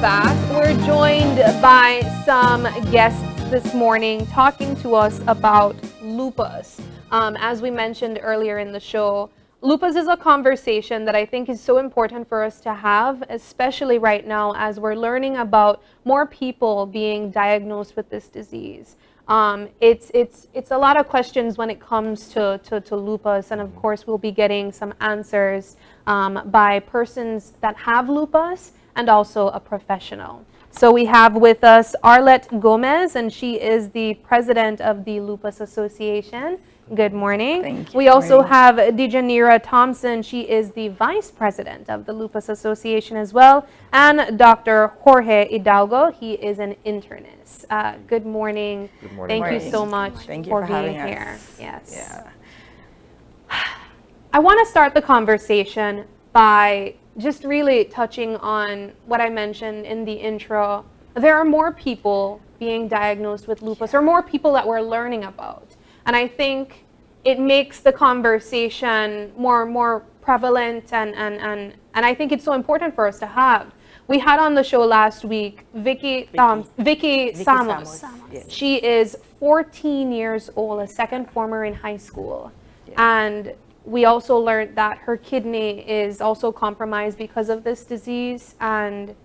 back. We're joined by some guests this morning talking to us about lupus. As we mentioned earlier in the show, lupus is a conversation that I think is so important for us to have, especially right now as we're learning about more people being diagnosed with this disease. It's a lot of questions when it comes to lupus, and of course we'll be getting some answers by persons that have lupus and also a professional. So we have with us Arlette Gomez, and she is the president of the Lupus Association. Good morning. Thank you. We also have Dejanira Thompson. She is the vice president of the Lupus Association as well. And Dr. Jorge Hidalgo, he is an internist. Good morning. Good morning. Thank you so much for being having here. us. Yes. Yeah. I want to start the conversation by just really touching on what I mentioned in the intro. There are more people being diagnosed with lupus, or more people that we're learning about. And I think it makes the conversation more prevalent, and I think it's so important for us to have. We had on the show last week Vicky Samos. Yes. She is 14 years old, a second former in high school. Yeah. And we also learned that her kidney is also compromised because of this disease. And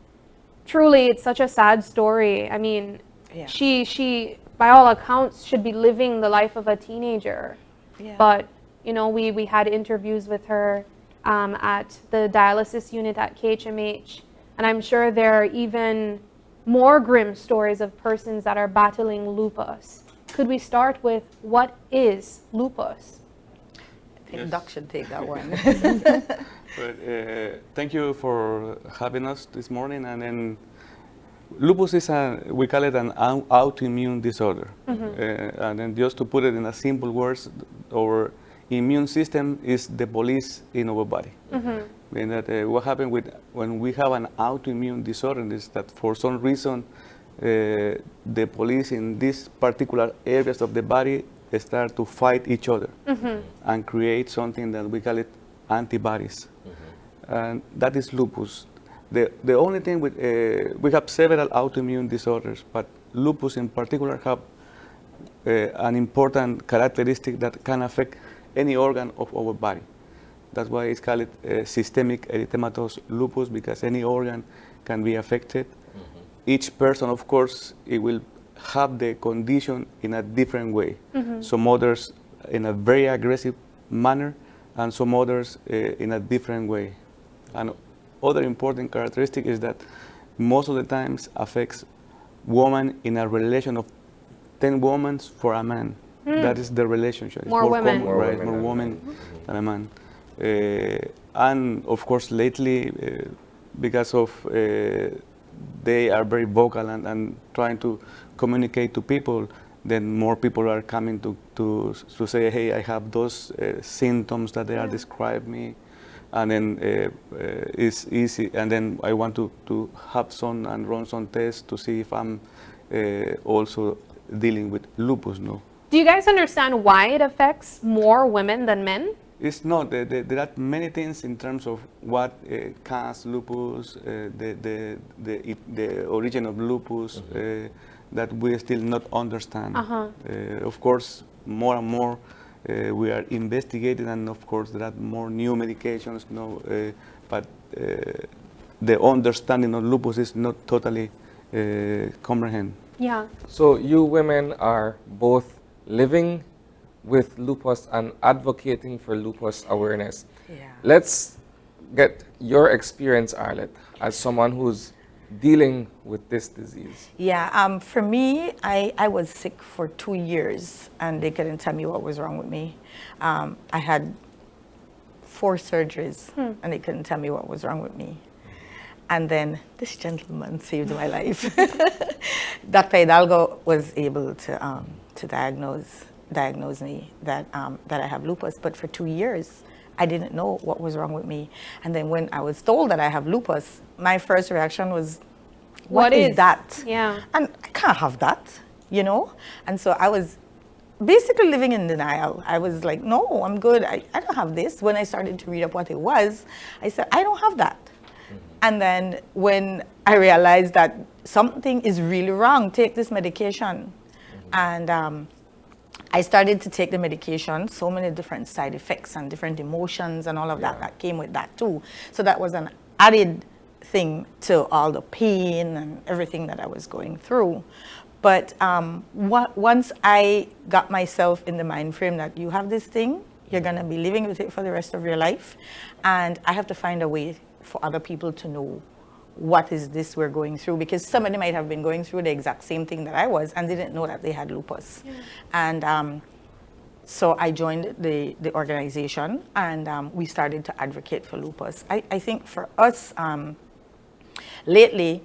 truly, it's such a sad story. I mean, Yeah. she by all accounts should be living the life of a teenager. Yeah. But, you know, we had interviews with her at the dialysis unit at KHMH. And I'm sure there are even more grim stories of persons that are battling lupus. Could we start with what is lupus? I think Doc should take that one. But, thank you for having us this morning. And then lupus is we call it an autoimmune disorder. And then just to put it in a simple words, our immune system is the police in our body. And that what happens when we have an autoimmune disorder is that for some reason the police in these particular areas of the body start to fight each other and create something that we call it antibodies. And that is lupus. The only thing we have several autoimmune disorders, but lupus in particular have an important characteristic that can affect any organ of our body. That's why it's called systemic erythematous lupus, because any organ can be affected. Each person, of course, it will have the condition in a different way. Some others in a very aggressive manner, and some others in a different way. And other important characteristic is that most of the times affects women in a relation of 10 women for a man. That is the relationship. It's More women. Common, right? More women than a man. And of course, lately, because of they are very vocal and trying to communicate to people, then more people are coming to say, hey, I have those symptoms that they are describing me, and then it's easy, and then I want to have some and run some tests to see if I'm also dealing with lupus, no? Do you guys understand why it affects more women than men? It's not. There are many things in terms of what causes lupus, the origin of lupus, that we still not understand. Of course, more and more we are investigating, and of course there are more new medications. But the understanding of lupus is not totally comprehend. Yeah. So you women are both living with lupus and advocating for lupus awareness. Yeah. Let's get your experience, Arlette, as someone who's dealing with this disease. Yeah, for me, I was sick for 2 years and they couldn't tell me what was wrong with me. I had 4 surgeries and they couldn't tell me what was wrong with me. And then this gentleman saved my life. Dr. Hidalgo was able to diagnose me that I have lupus, but for 2 years I didn't know what was wrong with me. And then when I was told that I have lupus, my first reaction was, what is that? Yeah. And I can't have that, you know? And so I was basically living in denial. I was like, no, I'm good. I don't have this. When I started to read up what it was, I said, I don't have that. And then when I realized that something is really wrong, take this medication. And I started to take the medication, so many different side effects and different emotions and all of that came with that too. So that was an added thing to all the pain and everything that I was going through. But once I got myself in the mind frame that you have this thing, you're going to be living with it for the rest of your life, and I have to find a way for other people to know what is this we're going through, because somebody might have been going through the exact same thing that I was and didn't know that they had lupus. And so I joined the organization, and we started to advocate for lupus. I think for us, lately,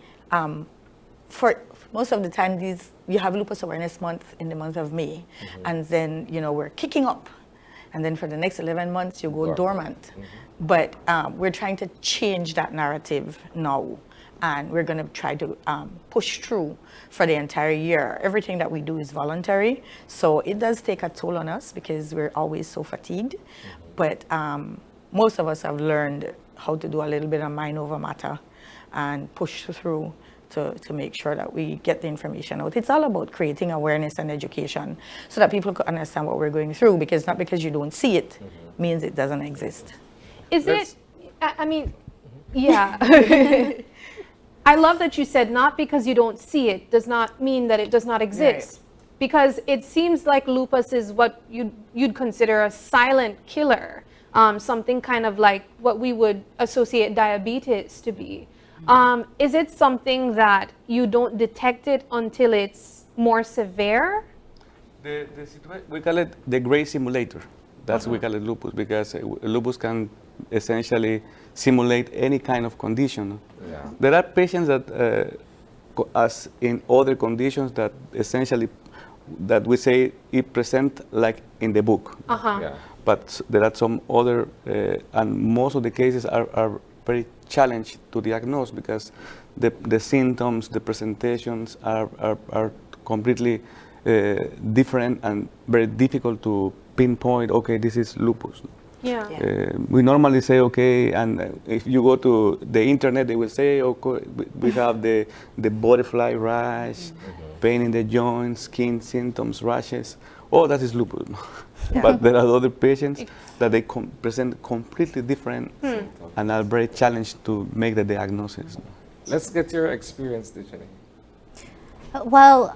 for most of the time, you have Lupus Awareness Month in the month of May, and then we're kicking up, and then for the next 11 months you go dormant. But we're trying to change that narrative now, and we're going to try to push through for the entire year. Everything that we do is voluntary, so it does take a toll on us because we're always so fatigued. But most of us have learned how to do a little bit of mind over matter and push through to make sure that we get the information out. It's all about creating awareness and education so that people can understand what we're going through, because not because you don't see it means it doesn't exist. Is it, I mean, yeah. I love that you said not because you don't see it does not mean that it does not exist. Right. Because it seems like lupus is what you'd consider a silent killer, something kind of like what we would associate diabetes to be. Is it something that you don't detect it until it's more severe? We call it the gray simulator. That's what we call it lupus, because lupus can essentially simulate any kind of condition. There are patients that, as in other conditions, that essentially that we say it present like in the book. But there are some other, and most of the cases are very challenged to diagnose because the symptoms, the presentations are completely different and very difficult to pinpoint. Okay, this is lupus. We normally say, okay, and if you go to the internet, they will say, okay, we have the butterfly rash, pain in the joints, skin symptoms, rashes. Oh, that is lupus. But there are other patients that they present completely different and are very challenged to make the diagnosis. Let's get your experience, Dejanira. Well,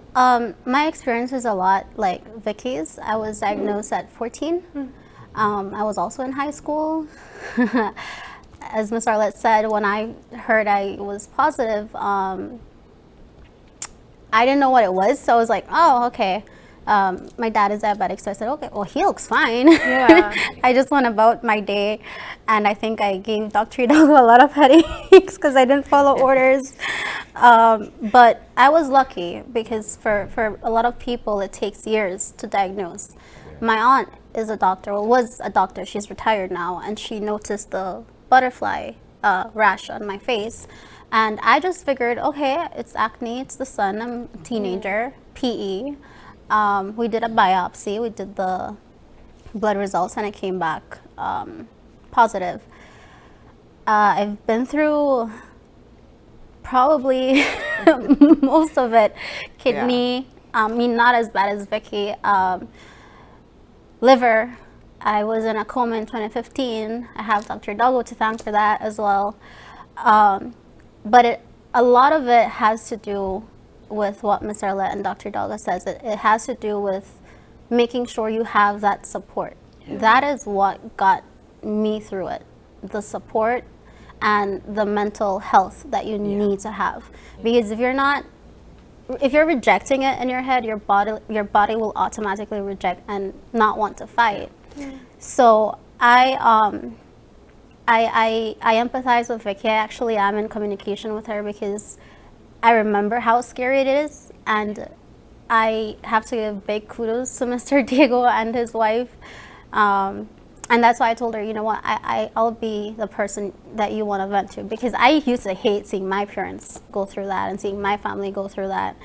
my experience is a lot like Vicky's. I was diagnosed at 14. I was also in high school. As Ms. Arlette said, when I heard I was positive, I didn't know what it was, so I was like, oh, okay. My dad is diabetic, so I said, okay, well, he looks fine. I just went about my day, and I think I gave Dr. Hidalgo a lot of headaches because I didn't follow orders. But I was lucky because for a lot of people, it takes years to diagnose. My aunt is a doctor, well, was a doctor, she's retired now, and she noticed the butterfly rash on my face. And I just figured, okay, it's acne, it's the sun, I'm a teenager, PE. We did a biopsy, we did the blood results, and it came back positive. I've been through probably most of it. Kidney, I mean, not as bad as Vicky. Liver, I was in a coma in 2015. I have Dr. Hidalgo to thank for that as well. But a lot of it has to do with what Ms. Arlette and Dr. Hidalgo says. It has to do with making sure you have that support. That is what got me through it. The support and the mental health that you need to have. Because if you're rejecting it in your head, your body will automatically reject and not want to fight. So I empathize with Vicky. I actually am in communication with her because I remember how scary it is, and I have to give big kudos to Mr. Diego and his wife. And that's why I told her, you know what, I'll be the person that you want to vent to, because I used to hate seeing my parents go through that and seeing my family go through that.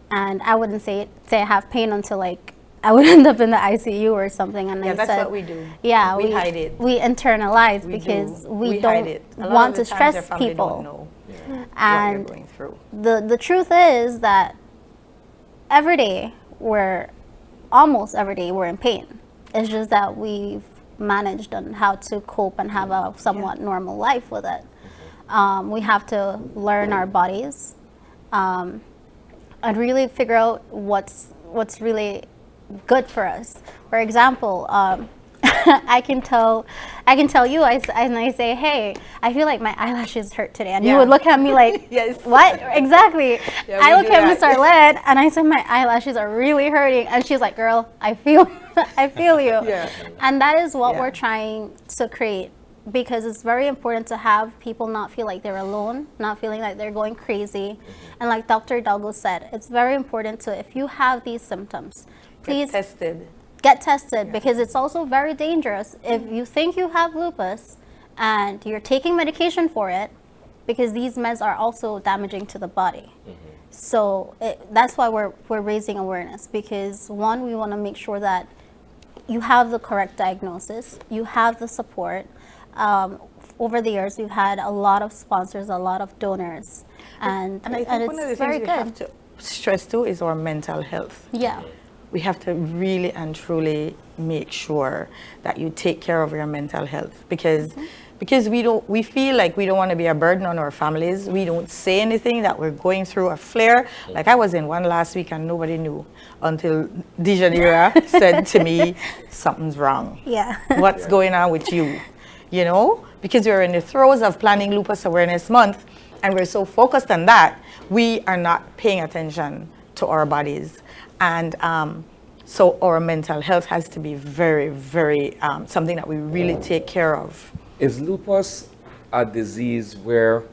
And I wouldn't say I have pain until like I would end up in the ICU or something. And Yeah, I that's said, what we do. Yeah, we hide it. We internalize We because do. we hide don't it. A lot want of the to times stress your family people. don't know what And you're going through. the truth is that every day almost every day we're in pain. It's just that we've managed on how to cope and have a somewhat normal life with it. We have to learn our bodies and really figure out what's really good for us. For example, I can tell you, and I say, hey, I feel like my eyelashes hurt today. And you would look at me like, Yes. what? Exactly. Yeah, I we look do at Miss that. Arlette and I said, my eyelashes are really hurting. And she's like, girl, I feel you. Yeah. And that is what Yeah. we're trying to create, because it's very important to have people not feel like they're alone, not feeling like they're going crazy. And like Dr. Hidalgo said, it's very important to, if you have these symptoms, please Get tested. get tested, because it's also very dangerous if you think you have lupus and you're taking medication for it, because these meds are also damaging to the body. So that's why we're raising awareness, because one, we want to make sure that you have the correct diagnosis, you have the support. Over the years, we've had a lot of sponsors, a lot of donors, and I think one of the it's very things we have good. to stress too is our mental health. Yeah. We have to really and truly make sure that you take care of your mental health, because we feel like we don't want to be a burden on our families. We don't say anything that we're going through a flare. Like I was in one last week and nobody knew until Dejanira said to me, something's wrong. Yeah. What's going on with you? You know, because we're in the throes of planning Lupus Awareness Month and we're so focused on that, we are not paying attention to our bodies. And so our mental health has to be very, very something that we really take care of. Is lupus a disease where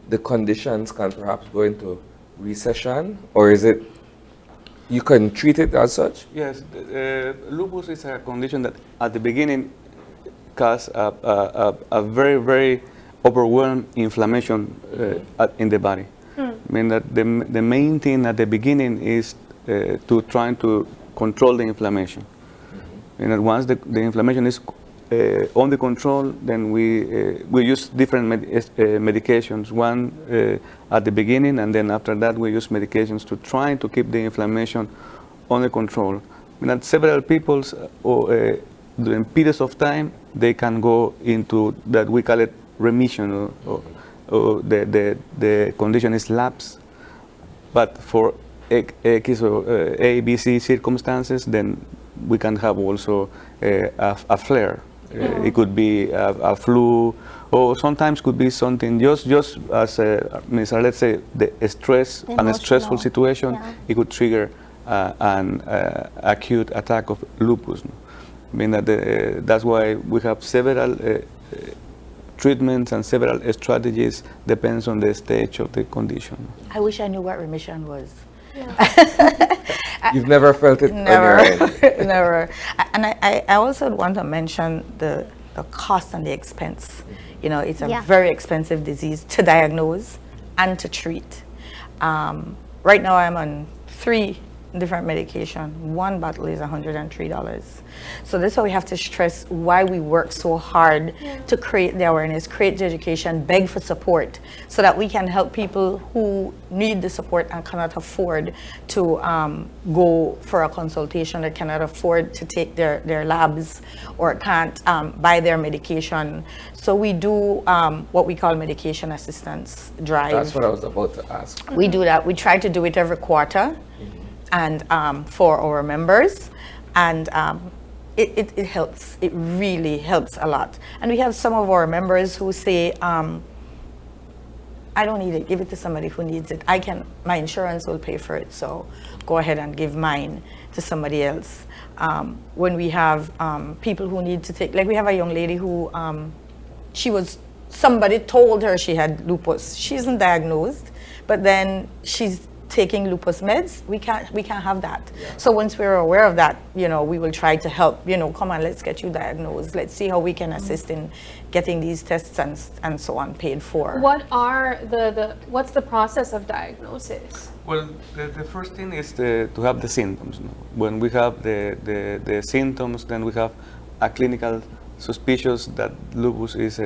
the conditions can perhaps go into recession, or is it you can treat it as such? Yes, lupus is a condition that at the beginning causes a very, very overwhelming inflammation in the body. I mean that the main thing at the beginning is to try to control the inflammation. And that once the inflammation is under control, then we use different medications. One at the beginning, and then after that we use medications to try to keep the inflammation under control. And that several people during periods of time they can go into that we call it remission, or the condition is lapse. But for X or A, B, C circumstances, then we can have also a flare. It could be a flu, or sometimes could be something just as Ms. Arlette say, the stress and a stressful situation. It could trigger an acute attack of lupus. I mean that's why we have several treatments and several strategies, depends on the stage of the condition. I wish I knew what remission was. You've never felt it? Never, never. And I also want to mention the cost and the expense. You know, it's a very expensive disease to diagnose and to treat. Right now I'm on 3 different medication. One bottle is $103. So this is why we have to stress why we work so hard to create the awareness, create the education, beg for support, so that we can help people who need the support and cannot afford to go for a consultation, or cannot afford to take their labs, or can't buy their medication. So we do what we call medication assistance drive. That's what I was about to ask. We do that. We try to do it every quarter, and for our members, and it helps. It really helps a lot. And we have some of our members who say, I don't need it, give it to somebody who needs it. My insurance will pay for it, so go ahead and give mine to somebody else. When we have people who need to take, like we have a young lady who, somebody told her she had lupus. She isn't diagnosed, but then she's taking lupus meds, we can't have that. So once we're aware of that, we will try to help, come on, let's get you diagnosed. Let's see how we can assist in getting these tests and so on paid for. What's the process of diagnosis? Well, the first thing is to have the symptoms. When we have the symptoms, then we have a clinical suspicious that lupus is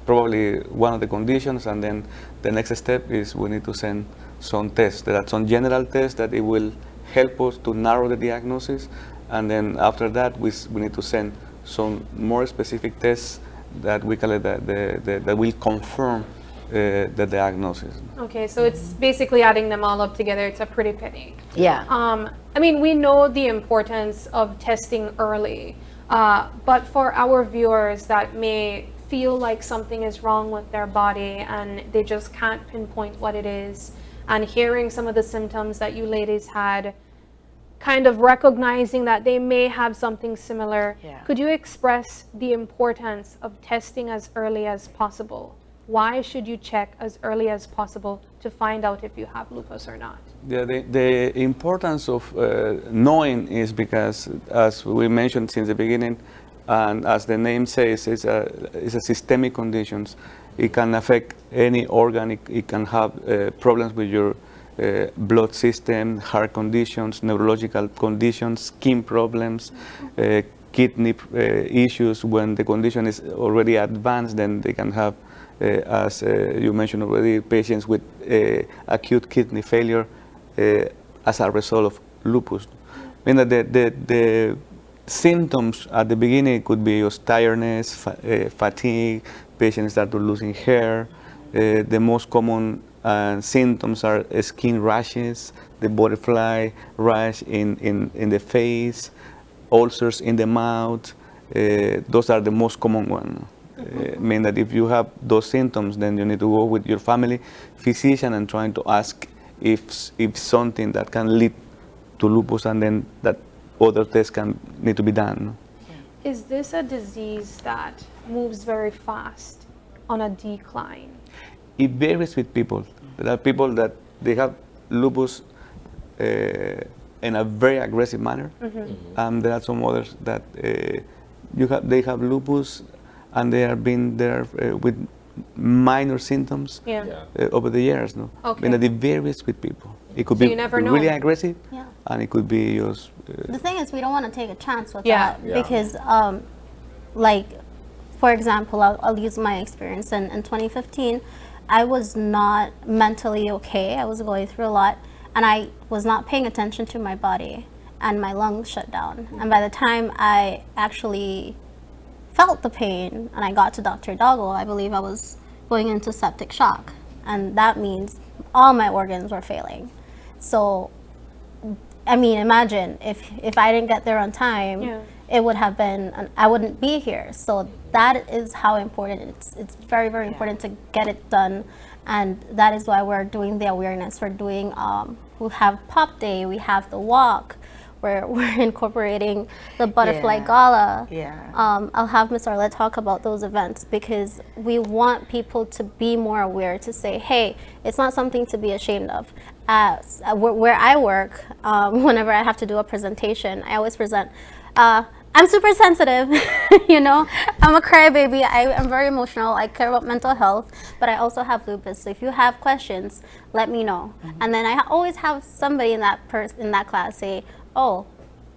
probably one of the conditions, and then the next step is we need to send some tests. There are some general tests that it will help us to narrow the diagnosis, and then after that we need to send some more specific tests that we call it that will confirm the diagnosis. Okay, so it's basically adding them all up together. It's a pretty penny. Yeah. I mean, we know the importance of testing early, but for our viewers that may feel like something is wrong with their body and they just can't pinpoint what it is, and hearing some of the symptoms that you ladies had, kind of recognizing that they may have something similar, could you express the importance of testing as early as possible? Why should you check as early as possible to find out if you have lupus or not? Yeah, the importance of knowing is because, as we mentioned since the beginning, and as the name says, it's a systemic conditions. It can affect any organ. It can have problems with your blood system, heart conditions, neurological conditions, skin problems, kidney issues. When the condition is already advanced, then they can have, as you mentioned already, patients with acute kidney failure as a result of lupus. I mean, the symptoms at the beginning could be just tiredness, fatigue, patients start to losing hair. The most common symptoms are skin rashes, the butterfly rash in the face, ulcers in the mouth. Those are the most common ones. Mean that if you have those symptoms, then you need to go with your family physician and trying to ask if something that can lead to lupus, and then that other tests can need to be done. Is this a disease that moves very fast on a decline? It varies with people. There are people that they have lupus in a very aggressive manner, and there are some others that they have lupus and they have been there with minor symptoms over the years. No, Okay. And it varies with people. It could So be you never know. really aggressive, Yeah. and it could be just. The thing is, we don't want to take a chance with Yeah. that because, like, for example, I'll use my experience. In 2015, I was not mentally okay. I was going through a lot, and I was not paying attention to my body, and my lungs shut down. And by the time I actually felt the pain and I got to Dr. Hidalgo, I believe I was going into septic shock, and that means all my organs were failing. So, I mean, imagine if I didn't get there on time, it would have been, I wouldn't be here. So that is how important it's very, very important to get it done. And that is why we're doing the awareness. We're doing, we have Pop Day, we have the walk, we're incorporating the Butterfly Gala. I'll have Miss Arlette talk about those events because we want people to be more aware, to say, hey, it's not something to be ashamed of. Where I work, whenever I have to do a presentation, I always present, I'm super sensitive, you know, I'm a crybaby, I'm very emotional, I care about mental health, but I also have lupus, so if you have questions, let me know. And then I always have somebody in that class say, oh,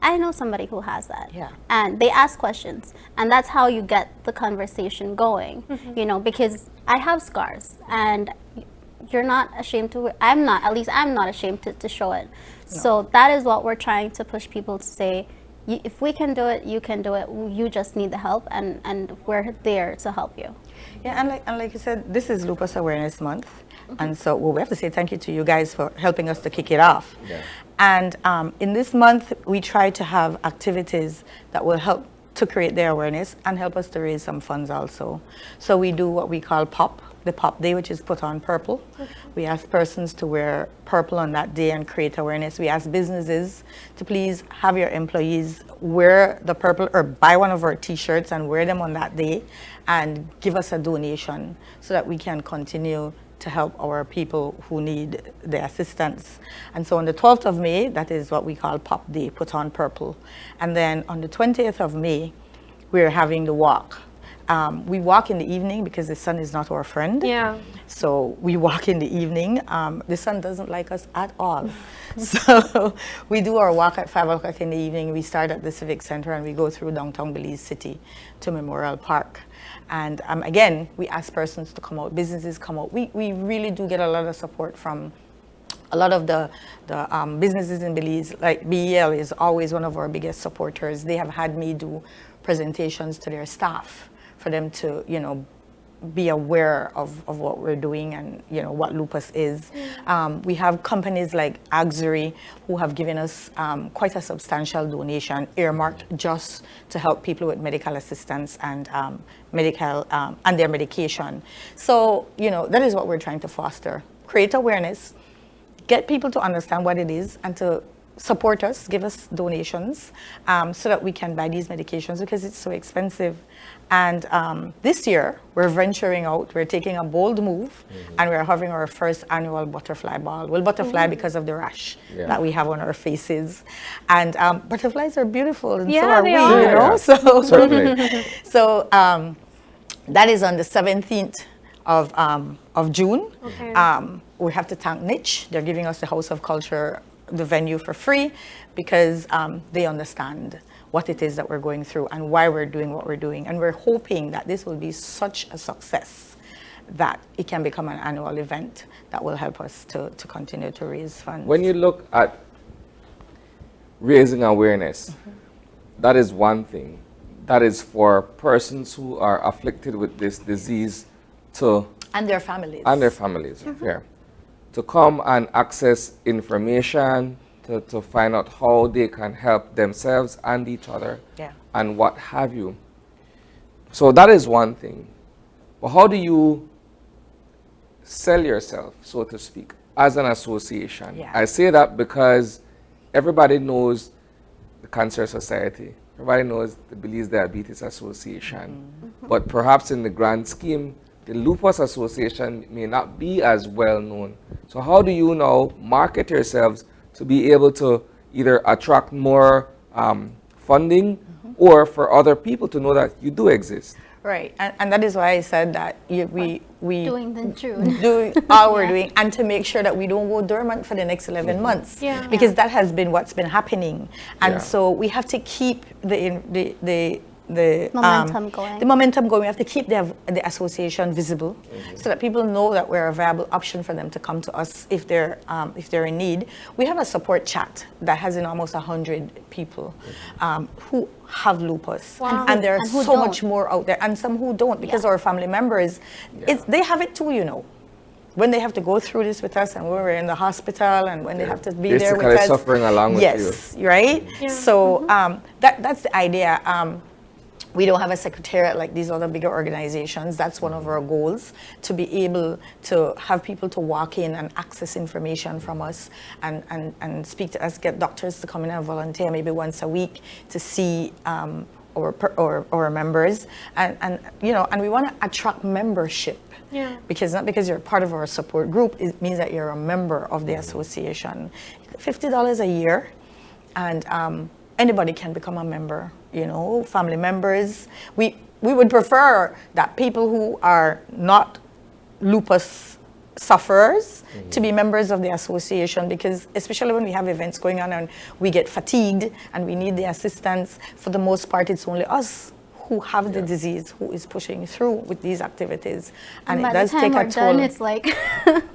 I know somebody who has that. And they ask questions, and that's how you get the conversation going, you know, because I have scars, and you're not ashamed to, I'm not ashamed to show it. No. So that is what we're trying to push people to say, if we can do it, you can do it. You just need the help, and we're there to help you. Yeah, and like you said, this is Lupus Awareness Month, and so we have to say thank you to you guys for helping us to kick it off. And in this month, we try to have activities that will help to create the awareness and help us to raise some funds also. So we do what we call POP, the POP Day, which is put on purple. We ask persons to wear purple on that day and create awareness. We ask businesses to please have your employees wear the purple or buy one of our t-shirts and wear them on that day and give us a donation so that we can continue to help our people who need the assistance. And so on the 12th of May, that is what we call Pop Day, Put on Purple. And then on the 20th of May, we're having the walk. We walk in the evening because the sun is not our friend. Yeah. So we walk in the evening. The sun doesn't like us at all. So we do our walk at 5 o'clock in the evening. We start at the Civic Center and we go through downtown Belize City to Memorial Park. And again, we ask persons to come out, businesses come out. We really do get a lot of support from a lot of the businesses in Belize. Like BEL is always one of our biggest supporters. They have had me do presentations to their staff for them to, you know, be aware of what we're doing and, you know, what lupus is. We have companies like Auxiliary who have given us quite a substantial donation earmarked just to help people with medical assistance and and their medication. So, you know, that is what we're trying to foster. Create awareness, get people to understand what it is and to support us, give us donations so that we can buy these medications because it's so expensive. And this year, we're venturing out, we're taking a bold move, and we're having our first annual butterfly ball. Well, butterfly because of the rash that we have on our faces. And butterflies are beautiful, and so are we, you know? So, so that is on the 17th of June. Okay. We have to thank Niche. They're giving us the House of Culture, the venue, for free because they understand what it is that we're going through and why we're doing what we're doing. And we're hoping that this will be such a success that it can become an annual event that will help us to continue to raise funds. When you look at raising awareness, that is one thing. That is for persons who are afflicted with this disease to... And their families. And their families, yeah. To come and access information, to find out how they can help themselves and each other, and what have you. So that is one thing. But how do you sell yourself, so to speak, as an association? I say that because everybody knows the Cancer Society. Everybody knows the Belize Diabetes Association. But perhaps in the grand scheme, the Lupus Association may not be as well known. So how do you now market yourselves to be able to either attract more funding or for other people to know that you do exist? Right, and that is why I said that we doing the June. do all we're doing, and to make sure that we don't go dormant for the next 11 months, because that has been what's been happening, and so we have to keep the momentum going. The momentum going. We have to keep the association visible, so that people know that we're a viable option for them to come to us if they're in need. We have a support chat that has in almost 100 people who have lupus, and there are so much more out there, and some who don't, because our family members, they have it too, you know. When they have to go through this with us, and when we're in the hospital, and when they have to be there with us, suffering along with you. Right. So that's the idea. We don't have a secretariat like these other bigger organizations. That's one of our goals, to be able to have people to walk in and access information from us and speak to us, get doctors to come in and volunteer maybe once a week to see our members. And you know, and we want to attract membership. Because not because you're part of our support group, it means that you're a member of the association. $50 a year, and anybody can become a member, you know, family members. We would prefer that people who are not lupus sufferers to be members of the association, because especially when we have events going on and we get fatigued and we need the assistance, for the most part it's only us who have the disease who is pushing through with these activities, and it does take a toll. Done, it's like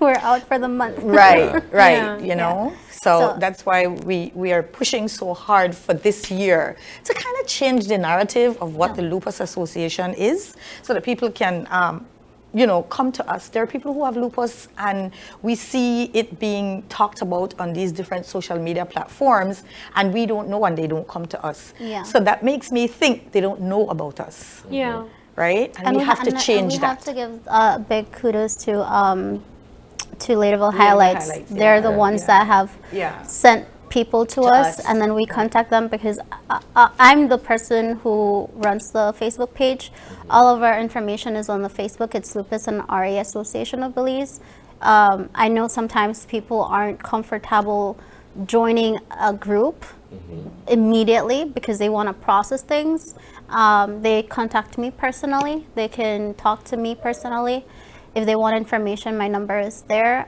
we're out for the month. Right, you know. So that's why we are pushing so hard for this year to kind of change the narrative of what the Lupus Association is, so that people can, you know, come to us. There are people who have lupus, and we see it being talked about on these different social media platforms, and we don't know, and they don't come to us. So that makes me think they don't know about us. Right? And we have to change that. We have to give big kudos to Laterville Highlights. They're the ones that have sent people to us, and then we contact them because I'm the person who runs the Facebook page. All of our information is on the Facebook. It's Lupus and RA Association of Belize. I know sometimes people aren't comfortable joining a group immediately because they want to process things. They contact me personally. They can talk to me personally. If they want information, my number is there.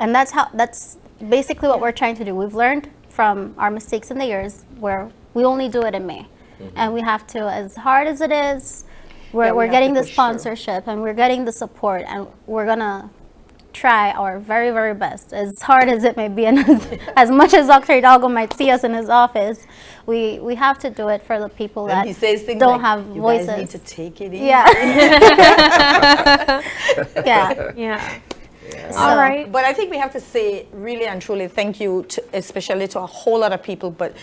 And that's basically what we're trying to do. We've learned from our mistakes in the years where we only do it in May. And we have to, as hard as it is, we're getting the sponsorship and we're getting the support, and we're gonna try our very, very best, as hard as it may be, and as much as Dr. Hidalgo might see us in his office, we have to do it for the people that he says things don't like, have you voices. guys need to take it easy. Yeah. Yeah. Yeah. So, All right. But I think we have to say really and truly thank you, especially to a whole lot of people. But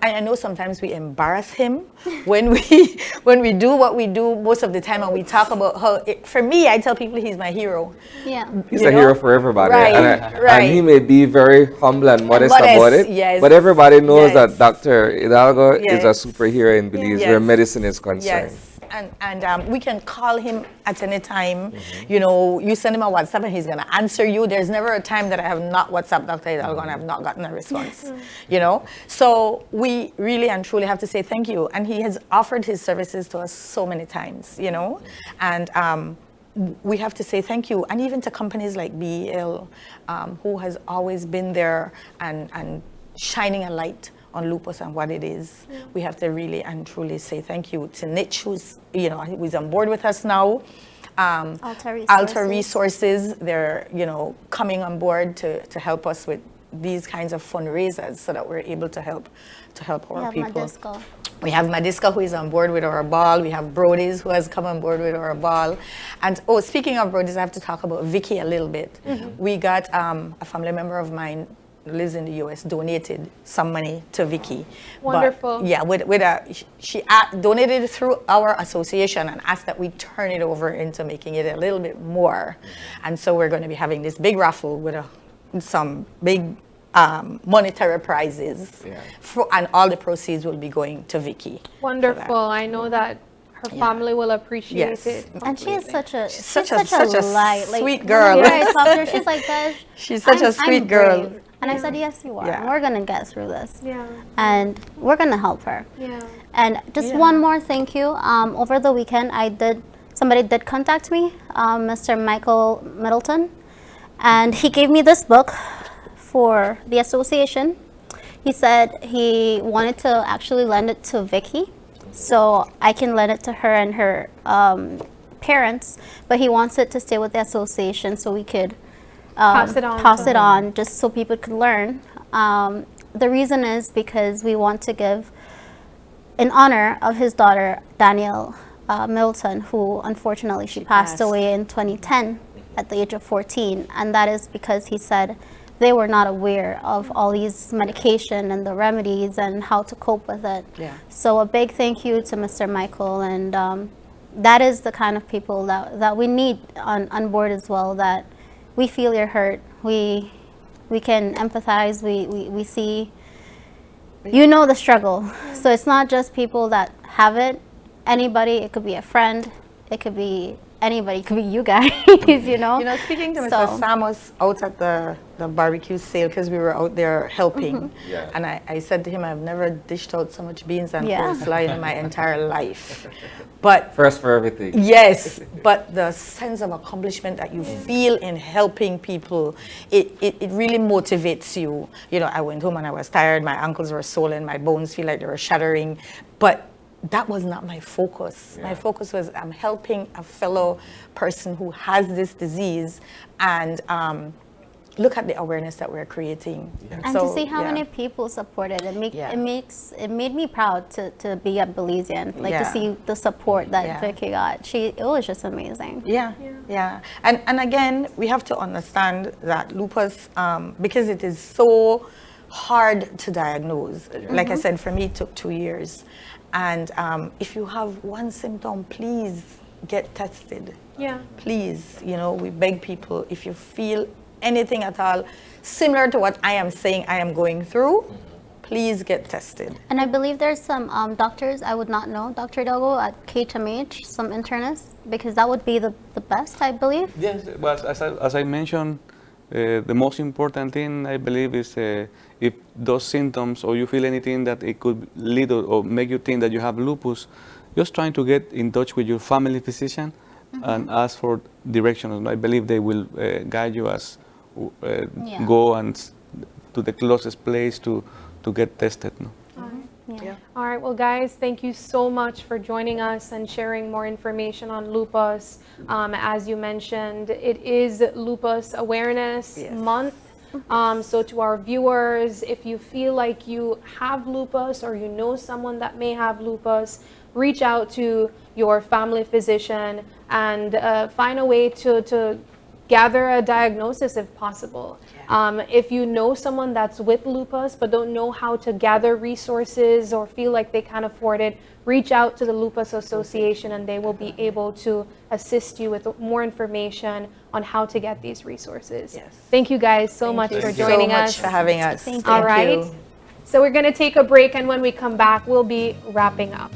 I know sometimes we embarrass him when we do what we do most of the time, and we talk about how. For me, I tell people he's my hero. Yeah. He's a hero for everybody. Right, And he may be very humble and modest about it. Yes. But everybody knows Yes. that Dr. Hidalgo Yes. is a superhero in Belize Yes. where medicine is concerned. Yes. And we can call him at any time. You know, you send him a WhatsApp and he's going to answer you. There's never a time that I have not WhatsApped Dr. Hidalgo and I have not gotten a response. You know, so we really and truly have to say thank you. And he has offered his services to us so many times, you know, and we have to say thank you. And even to companies like BEL, who has always been there and shining a light on lupus and what it is. We have to really and truly say thank you to Niche, who's on board with us now. Alta Resources, they're coming on board to help us with these kinds of fundraisers so that we're able to help our people. We have Madiska, who is on board with our ball. We have Brody's, who has come on board with our ball. And speaking of Brody's, I have to talk about Vicky a little bit. We got a family member of mine lives in the U.S. donated some money to Vicky. Wonderful. But, yeah, she donated through our association and asked that we turn it over into making it a little bit more. And so we're going to be having this big raffle with some big monetary prizes. Yeah. And all the proceeds will be going to Vicky. Wonderful. I know that her family will appreciate it. And she is such a light, like, sweet girl. She's like that. She's such a sweet girl. Brave. And I said, yes, you are. Yeah. We're going to get through this. Yeah. And we're going to help her. Yeah. And just one more thank you. Over the weekend, somebody did contact me, Mr. Michael Middleton. And he gave me this book for the association. He said he wanted to actually lend it to Vicky, so I can lend it to her and her parents, but he wants it to stay with the association so we could pass it on just so people could learn. The reason is because we want to give in honor of his daughter, Danielle Middleton, who unfortunately she passed away in 2010 at the age of 14. And that is because he said they were not aware of all these medication and the remedies and how to cope with it. Yeah. So a big thank you to Mr. Michael, and that is the kind of people that we need on board as well, that we feel your hurt, we can empathize, we see, the struggle. So it's not just people that have it, anybody, it could be a friend, it could be anybody, it could be you guys, Speaking to Mr. Samos out at the barbecue sale, because we were out there helping, and I said to him, I've never dished out so much beans and coleslaw in my entire life. But first for everything. Yes, but the sense of accomplishment that you feel in helping people, it really motivates you. I went home and I was tired, my ankles were swollen, my bones feel like they were shattering, but that was not my focus. My focus was I'm helping a fellow person who has this disease, and look at the awareness that we're creating. And to see how many people supported it, it made me proud to be a Belizean, to see the support that Vicky got. It was just amazing. And again, we have to understand that lupus, because it is so hard to diagnose. Like I said, for me it took 2 years. And if you have one symptom, please get tested. Yeah. Please, we beg people, if you feel anything at all similar to what I am saying I am going through, please get tested. And I believe there's some doctors, I would not know, Dr. Hidalgo, at KHMH, some internists, because that would be the best, I believe. Yes, but as I mentioned, the most important thing I believe is if those symptoms or you feel anything that it could lead or make you think that you have lupus, just trying to get in touch with your family physician and ask for directions. I believe they will guide you as go and to the closest place to get tested. No? All right, well, guys, thank you so much for joining us and sharing more information on lupus. As you mentioned, it is Lupus Awareness Month. So to our viewers, if you feel like you have lupus or you know someone that may have lupus, reach out to your family physician and find a way to gather a diagnosis if possible. If you know someone that's with lupus but don't know how to gather resources or feel like they can't afford it, reach out to the Lupus Association and they will be able to assist you with more information on how to get these resources. Thank you guys so much for joining us. So much for having us. Thank you. All right. So we're going to take a break, and when we come back, we'll be wrapping up.